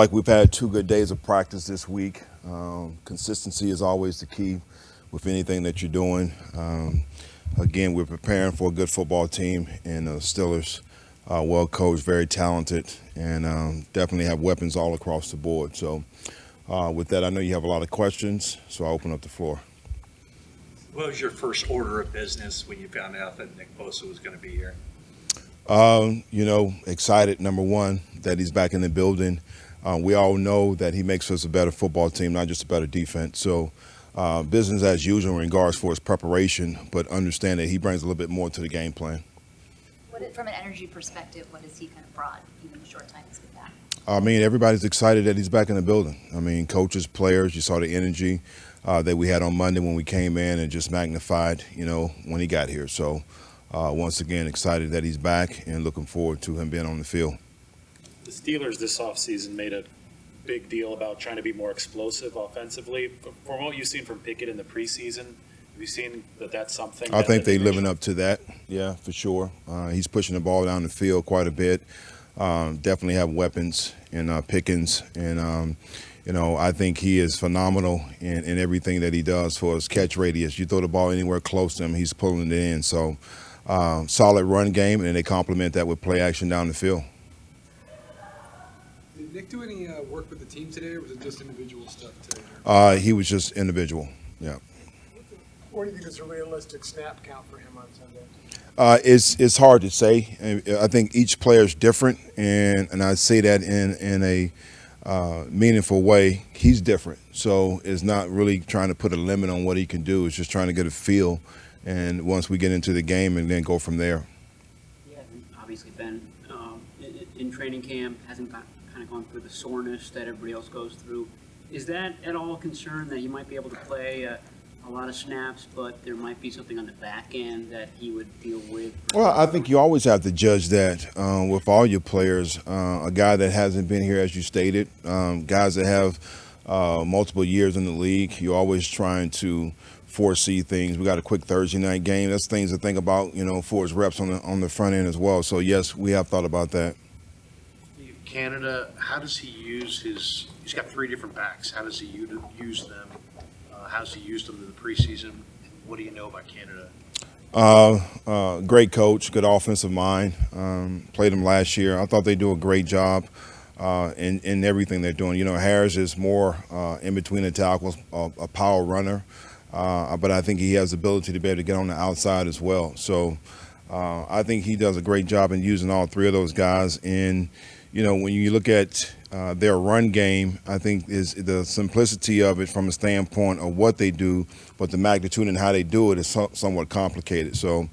Like we've had 2 good days of practice this week. Consistency is always the key with anything that you're doing. Again, we're preparing for a good football team, and the Steelers, well coached, very talented, and definitely have weapons all across the board. So, with that, I know you have a lot of questions, so I'll open up the floor. What was your first order of business when you found out that Nick Bosa was going to be here? Excited, number one, that he's back in the building. We all know that he makes us a better football team, not just a better defense. So business as usual in regards for his preparation, but understand that he brings a little bit more to the game plan. From an energy perspective, what has he kind of brought, even the short time he's been back? I mean, everybody's excited that he's back in the building. I mean, coaches, players, you saw the energy that we had on Monday when we came in and just magnified, when he got here. So once again, excited that he's back and looking forward to him being on the field. The Steelers this offseason made a big deal about trying to be more explosive offensively. From what you've seen from Pickett in the preseason, have you seen that that's something? I think they're living up to that, yeah, for sure. He's pushing the ball down the field quite a bit. Definitely have weapons in Pickens, and I think he is phenomenal in everything that he does for his catch radius. You throw the ball anywhere close to him, he's pulling it in. So solid run game, and they complement that with play action down the field. Did Nick do any work with the team today, or was it just individual stuff today? He was just individual, yeah. What do you think is a realistic snap count for him on Sunday? It's hard to say. I think each player is different, and I say that in a meaningful way. He's different, so it's not really trying to put a limit on what he can do. It's just trying to get a feel, and once we get into the game, and then go from there. He hasn't obviously been in training camp, hasn't kind of gone through the soreness that everybody else goes through. Is that at all a concern that you might be able to play a lot of snaps, but there might be something on the back end that he would deal with? Well, I think you always have to judge that with all your players. A guy that hasn't been here, as you stated, guys that have multiple years in the league, you're always trying to foresee things. We got a quick Thursday night game. That's things to think about, for his reps on the front end as well. So, yes, we have thought about that. Canada, how does he use he's got 3 different backs. How does he use them? How's he used them in the preseason? And what do you know about Canada? Great coach, good offensive mind. Played them last year. I thought they do a great job in everything they're doing. Harris is more in between the tackles, a power runner. But I think he has the ability to be able to get on the outside as well. So I think he does a great job in using all 3 of those guys. And, when you look at their run game, I think is the simplicity of it from a standpoint of what they do, but the magnitude and how they do it is somewhat complicated. So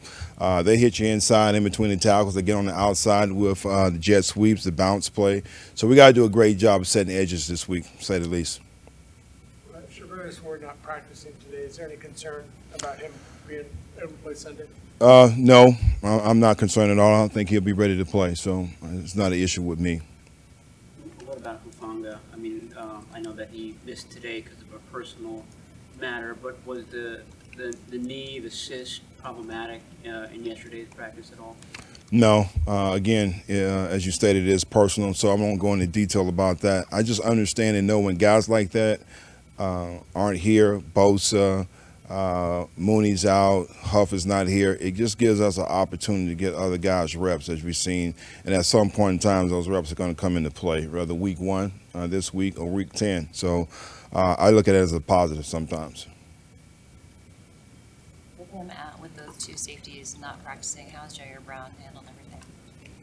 they hit you inside in between the tackles. They get on the outside with the jet sweeps, the bounce play. So we got to do a great job of setting edges this week, to say the least. We're not practicing today. Is there any concern about him being able to play Sunday? No, I'm not concerned at all. I don't think he'll be ready to play, so it's not an issue with me. What about Hufanga? I mean, I know that he missed today because of a personal matter, but was the knee, the cyst, problematic in yesterday's practice at all? No. Again, as you stated, it is personal, so I won't go into detail about that. I just understand and know when guys like that aren't here, Bosa, Mooney's out, Huff is not here. It just gives us an opportunity to get other guys reps, as we've seen. And at some point in time, those reps are going to come into play, whether week 1 this week or week 10. So I look at it as a positive sometimes. With him with those 2 safeties not practicing, how's Jair Brown handled everything?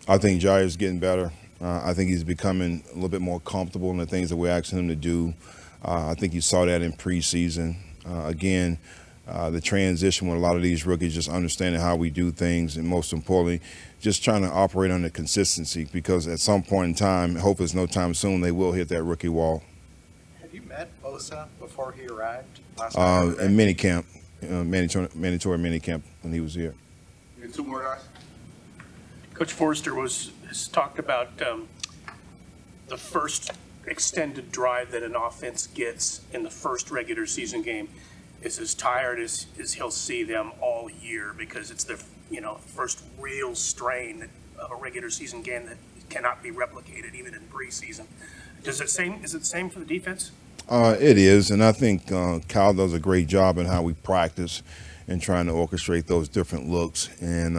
I think Jair's getting better. I think he's becoming a little bit more comfortable in the things that we're asking him to do. I think you saw that in preseason. Again, the transition with a lot of these rookies, just understanding how we do things, and most importantly, just trying to operate on the consistency, because at some point in time, hope it's no time soon, they will hit that rookie wall. Have you met Bosa before he arrived last night? In minicamp, mandatory minicamp when he was here. And 2 more guys? Coach Foerster has talked about the first extended drive that an offense gets in the first regular season game is as tired as he'll see them all year, because it's the first real strain of a regular season game that cannot be replicated even in preseason. is it the same for the defense? It is, and I think Kyle does a great job in how we practice and trying to orchestrate those different looks. And,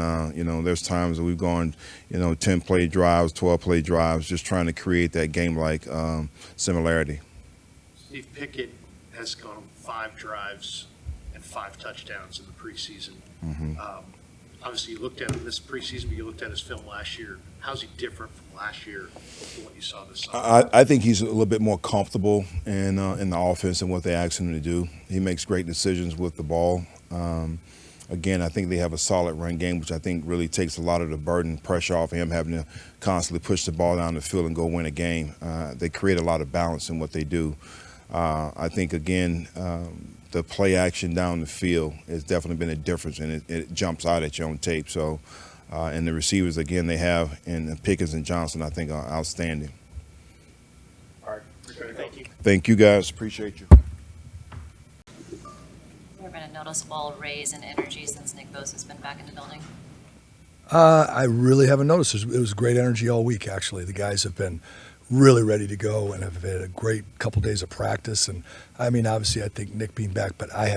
there's times that we've gone, 10-play drives, 12-play drives, just trying to create that game-like similarity. Steve Pickett has gone 5 drives and 5 touchdowns in the preseason. Obviously, you looked at him this preseason, but you looked at his film last year. How's he different from last year from what you saw this summer? I think he's a little bit more comfortable in the offense and what they ask him to do. He makes great decisions with the ball. Again, I think they have a solid run game, which I think really takes a lot of the burden, pressure off him having to constantly push the ball down the field and go win a game. They create a lot of balance in what they do. I think, again, the play action down the field has definitely been a difference, and it jumps out at you on tape. So, and the receivers, again, they have, and Pickens and Johnson, I think, are outstanding. All right, thank you. Thank you, guys. Appreciate you. There been a noticeable raise in energy since Nick Bosa's been back in the building? I really haven't noticed. It was great energy all week, actually. The guys have been really ready to go and have had a great couple days of practice. And I mean, obviously, I think Nick being back, but I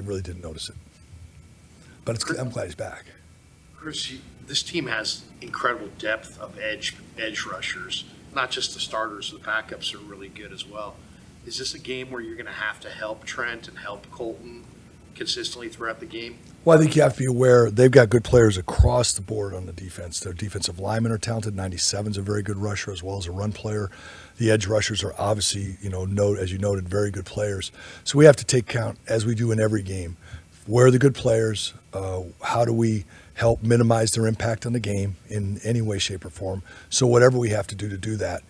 really didn't notice it. But I'm glad he's back. Chris, this team has incredible depth of edge rushers. Not just the starters, the backups are really good as well. Is this a game where you're going to have to help Trent and help Colton consistently throughout the game? Well, I think you have to be aware they've got good players across the board on the defense. Their defensive linemen are talented. 97's a very good rusher as well as a run player. The edge rushers are obviously, as you noted, very good players. So we have to take count, as we do in every game, where are the good players? How do we help minimize their impact on the game in any way, shape, or form? So whatever we have to do that.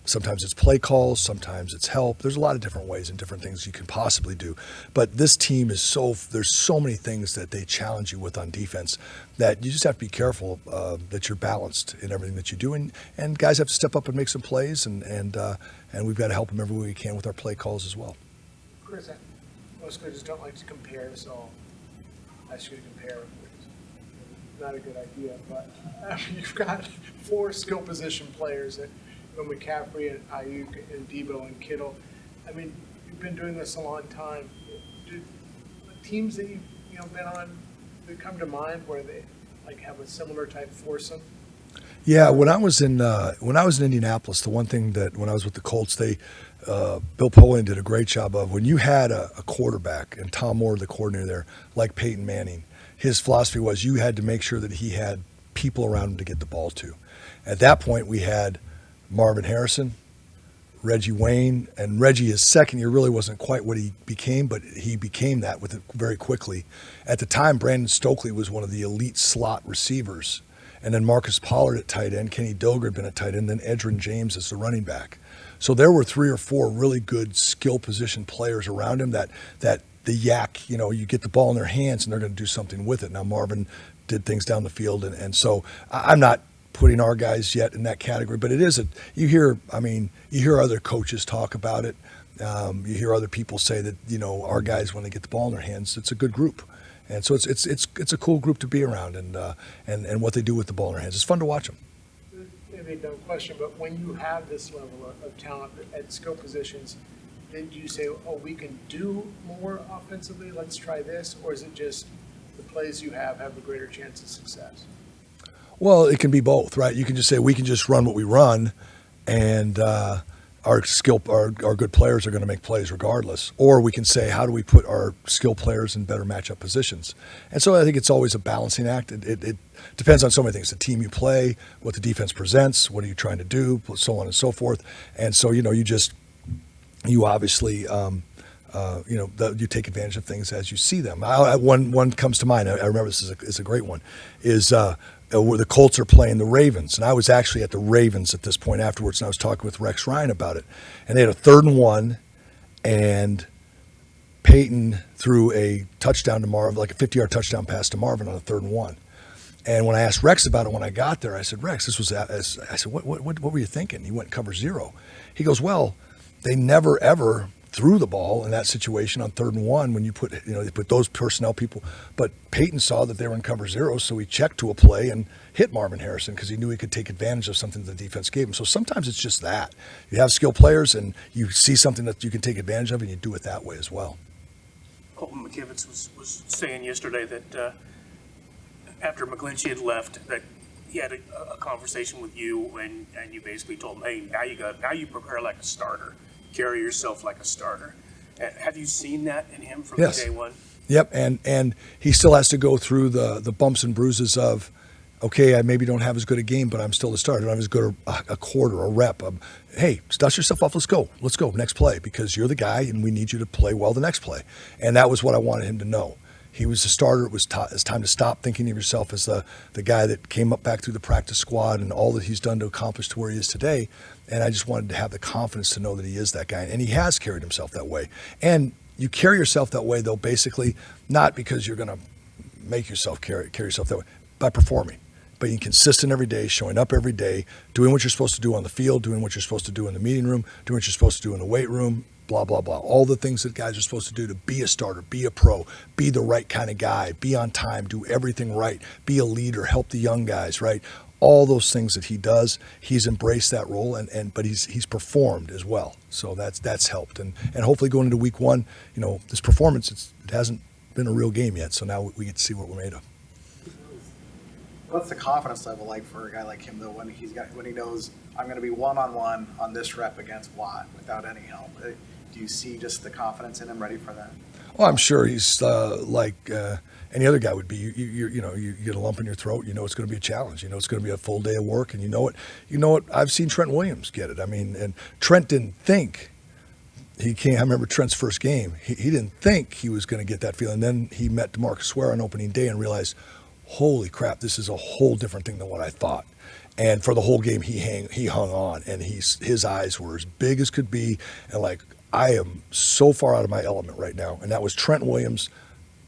Sometimes it's play calls, sometimes it's help. There's a lot of different ways and different things you can possibly do. But this team there's so many things that they challenge you with on defense that you just have to be careful that you're balanced in everything that you do. And guys have to step up and make some plays, and we've got to help them every way we can with our play calls as well. Chris, most coaches don't like to compare, so I'll ask you to compare. Not a good idea, but you've got 4 skill position players that McCaffrey and Ayuk and Debo and Kittle. I mean, you've been doing this a long time. Do the teams that you've been on that come to mind where they have a similar type foursome? Yeah, when I was in Indianapolis, the one thing that when I was with the Colts, Bill Polian did a great job of when you had a quarterback and Tom Moore, the coordinator there, like Peyton Manning. His philosophy was you had to make sure that he had people around him to get the ball to. At that point, we had Marvin Harrison, Reggie Wayne, and Reggie, his second year really wasn't quite what he became, but he became that with it very quickly. At the time, Brandon Stokely was one of the elite slot receivers, and then Marcus Pollard at tight end, Kenny Dilger had been at tight end, then Edgerrin James as the running back. So there were 3 or 4 really good skill position players around him that the yak, you get the ball in their hands and they're going to do something with it. Now Marvin did things down the field, and so I'm not putting our guys yet in that category, but it is you hear other coaches talk about it. You hear other people say that, our guys, when they get the ball in their hands, it's a good group. And so it's a cool group to be around, and what they do with the ball in their hands. It's fun to watch them. Maybe a dumb question, but when you have this level of talent at skill positions, then do you say, we can do more offensively, let's try this, or is it just the plays you have a greater chance of success? Well, it can be both, right? You can just say we can just run what we run, and our good players are going to make plays regardless. Or we can say, how do we put our skill players in better matchup positions? And so I think it's always a balancing act. It depends on so many things: the team you play, what the defense presents, what are you trying to do, so on and so forth. And so you obviously you take advantage of things as you see them. One comes to mind. I remember this is a great one. Where the Colts are playing the Ravens. And I was actually at the Ravens at this point afterwards, and I was talking with Rex Ryan about it. And they had a 3rd and 1, and Peyton threw a touchdown to Marvin, like a 50-yard touchdown pass to Marvin on a 3rd and 1. And when I asked Rex about it when I got there, I said, Rex, I said, what were you thinking? He went cover 0. He goes, well, they never, ever threw the ball in that situation on 3rd and 1 when you put, they put those personnel people. But Peyton saw that they were in cover 0, so he checked to a play and hit Marvin Harrison because he knew he could take advantage of something the defense gave him. So sometimes it's just that. You have skilled players and you see something that you can take advantage of and you do it that way as well. Colton McKivitz was saying yesterday that after McGlinchey had left, that he had a conversation with you and you basically told him, hey, now you prepare like a starter, carry yourself like a starter. Have you seen that in him from Yes. day one? Yep, and he still has to go through the bumps and bruises of, okay, I maybe don't have as good a game, but I'm still the starter. I don't have as good a quarter, a rep. Hey, dust yourself off. Let's go, next play, because you're the guy, and we need you to play well the next play. And that was what I wanted him to know. He was the starter. It's time to stop thinking of yourself as the guy that came up back through the practice squad and all that he's done to accomplish to where he is today. And I just wanted to have the confidence to know that he is that guy. And he has carried himself that way. And you carry yourself that way, though, basically, not because you're going to make yourself carry yourself that way, by performing. Being consistent every day, showing up every day, doing what you're supposed to do on the field, doing what you're supposed to do in the meeting room, doing what you're supposed to do in the weight room, blah, blah, blah. All the things that guys are supposed to do to be a starter, be a pro, be the right kind of guy, be on time, do everything right, be a leader, help the young guys, right? All those things that he does, he's embraced that role, but he's performed as well. So that's helped. And hopefully going into week 1, this performance, it hasn't been a real game yet. So now we get to see what we're made of. What's the confidence level like for a guy like him, though, when he knows I'm going to be one-on-one on this rep against Watt without any help? Do you see just the confidence in him ready for that? Well, I'm sure he's like any other guy would be. You get a lump in your throat. You know it's going to be a challenge. You know it's going to be a full day of work, and you know it. I've seen Trent Williams get it. I mean, and Trent didn't think he can't. I remember Trent's first game. He didn't think he was going to get that feeling. Then he met DeMarcus Ware on opening day and realized, holy crap, this is a whole different thing than what I thought. And for the whole game, he hung on, and his eyes were as big as could be, and like, I am so far out of my element right now. And that was Trent Williams,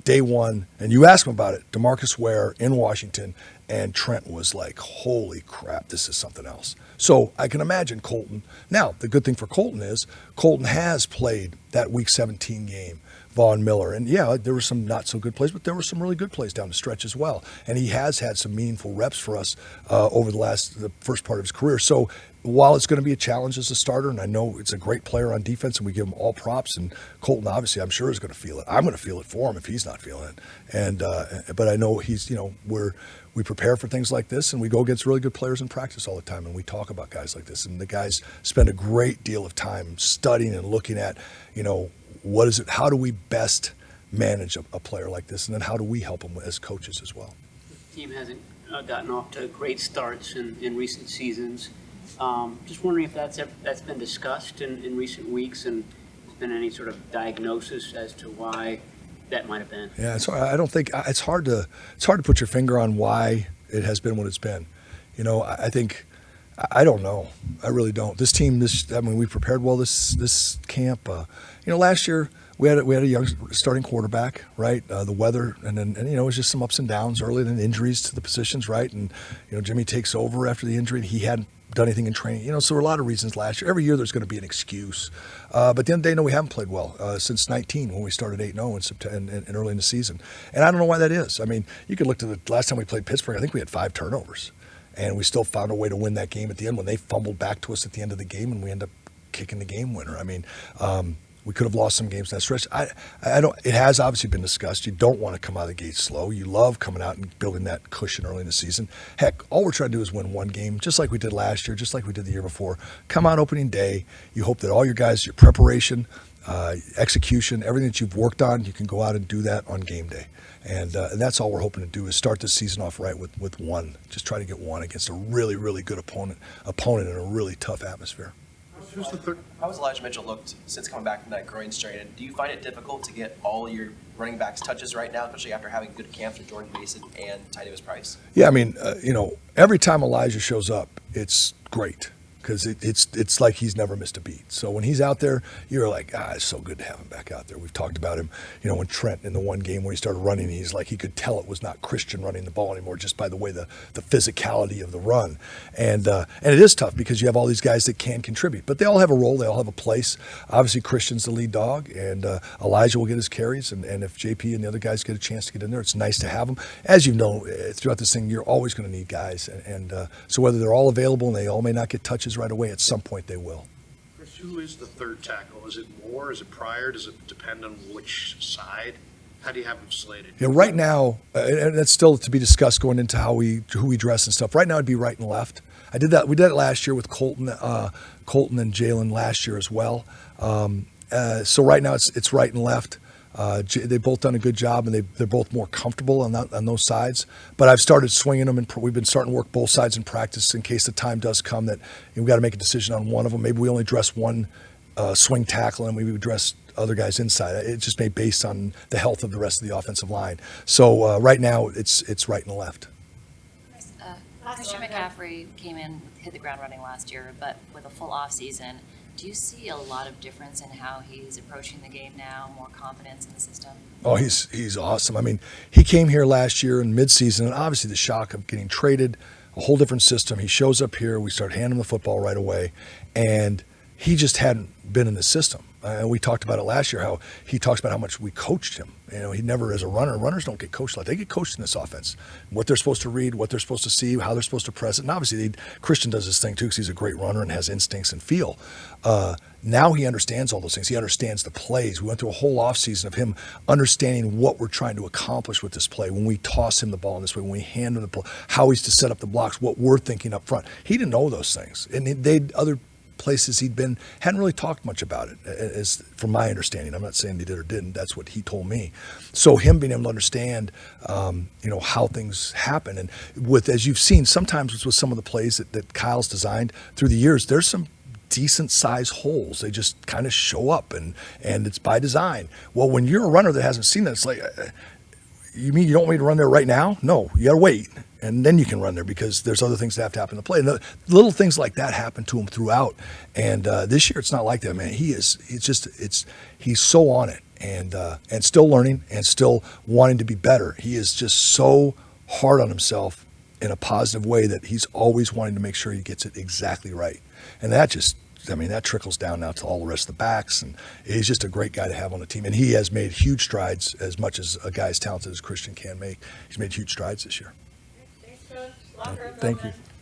day 1. And you asked him about it, DeMarcus Ware in Washington, and Trent was like, holy crap, this is something else. So I can imagine Colton. Now, the good thing for Colton is Colton has played that Week 17 game, Von Miller. And yeah, there were some not so good plays, but there were some really good plays down the stretch as well. And he has had some meaningful reps for us over the first part of his career. So while it's going to be a challenge as a starter, and I know it's a great player on defense and we give him all props, and Colton obviously I'm sure is going to feel it. I'm going to feel it for him if he's not feeling it. And but I know he's, we prepare for things like this, and we go against really good players in practice all the time, and we talk about guys like this. And the guys spend a great deal of time studying and looking at, what is it? How do we best manage a player like this, and then how do we help them as coaches as well? The team hasn't gotten off to great starts in recent seasons. Just wondering if that's been discussed in recent weeks, and there's been any sort of diagnosis as to why that might have been. Yeah, so I don't think it's hard to put your finger on why it has been what it's been. I think I don't know. I really don't. This team, we prepared well this camp. Last year we had a young starting quarterback, right? The weather, and it was just some ups and downs early, then injuries to the positions, right? And Jimmy takes over after the injury, and he hadn't done anything in training. So there were a lot of reasons last year. Every year there's going to be an excuse. But at the end of the day, no, we haven't played well since 19 when we started 8-0 in September and early in the season. And I don't know why that is. I mean, you could look to the last time we played Pittsburgh, I think we had 5 turnovers. And we still found a way to win that game at the end when they fumbled back to us at the end of the game, and we end up kicking the game winner. I mean, we could have lost some games in that stretch. I don't. It has obviously been discussed. You don't want to come out of the gate slow. You love coming out and building that cushion early in the season. Heck, all we're trying to do is win one game, just like we did last year, just like we did the year before. Come out opening day. You hope that all your guys, your preparation, execution, everything that you've worked on, you can go out and do that on game day. And that's all we're hoping to do is start the season off right with one. Just try to get one against a really, really good opponent in a really tough atmosphere. How has Elijah Mitchell looked since coming back from that groin strain? And do you find it difficult to get all your running backs touches right now, especially after having good camps with Jordan Mason and Ty Davis Price? Yeah, I mean, every time Elijah shows up, it's great. because it's like he's never missed a beat. So when he's out there, you're like, it's so good to have him back out there. We've talked about him, when Trent in the one game where he started running, he's like, he could tell it was not Christian running the ball anymore just by the way the physicality of the run. And it is tough because you have all these guys that can contribute, but they all have a role, they all have a place. Obviously Christian's the lead dog, and Elijah will get his carries, and if JP and the other guys get a chance to get in there, it's nice to have them. As you know, throughout this thing, you're always going to need guys, and so whether they're all available and they all may not get touches right away, at some point they will. Chris, who is the third tackle? Is it Moore? Is it Pryor? Does it depend on which side? How do you have them slated? Right now, and that's still to be discussed going into who we dress and stuff. Right now, it'd be right and left. We did that last year with Colton and Jalen last year as well. So right now it's right and left. They've both done a good job, and they're both more comfortable on those sides. But I've started swinging them, and we've been starting to work both sides in practice in case the time does come that we've got to make a decision on one of them. Maybe we only dress one swing tackle, and maybe we dress other guys inside. It just may based on the health of the rest of the offensive line. So right now it's right and left. Christian McCaffrey came in, hit the ground running last year, but with a full off season. Do you see a lot of difference in how he's approaching the game now, more confidence in the system? Oh, he's awesome. I mean, he came here last year in midseason, and obviously the shock of getting traded, a whole different system. He shows up here, we start handing him the football right away, and he just hadn't been in the system. And we talked about it last year, how he talks about how much we coached him. He never, as a runner, runners don't get coached like they get coached in this offense. What they're supposed to read, what they're supposed to see, how they're supposed to press it. And obviously, Christian does this thing too because he's a great runner and has instincts and feel. Now he understands all those things. He understands the plays. We went through a whole offseason of him understanding what we're trying to accomplish with this play. When we toss him the ball in this way, when we hand him the ball, how he's to set up the blocks, what we're thinking up front. He didn't know those things. And other places he'd been hadn't really talked much about it, as from my understanding. I'm not saying they did or didn't. That's what he told me. So him being able to understand, how things happen, and as you've seen, sometimes with some of the plays that Kyle's designed through the years, there's some decent size holes. They just kind of show up, and it's by design. Well, when you're a runner that hasn't seen that, it's like, you mean you don't want me to run there right now? No, you got to wait. And then you can run there because there's other things that have to happen in the play. And little things like that happen to him throughout. And this year it's not like that, man. He's so on it and still learning and still wanting to be better. He is just so hard on himself in a positive way that he's always wanting to make sure he gets it exactly right. And that trickles down now to all the rest of the backs, and he's just a great guy to have on the team. And he has made huge strides, as much as a guy as talented as Christian can make. He's made huge strides this year. Thanks, Coach. Locker room Thank you. moment.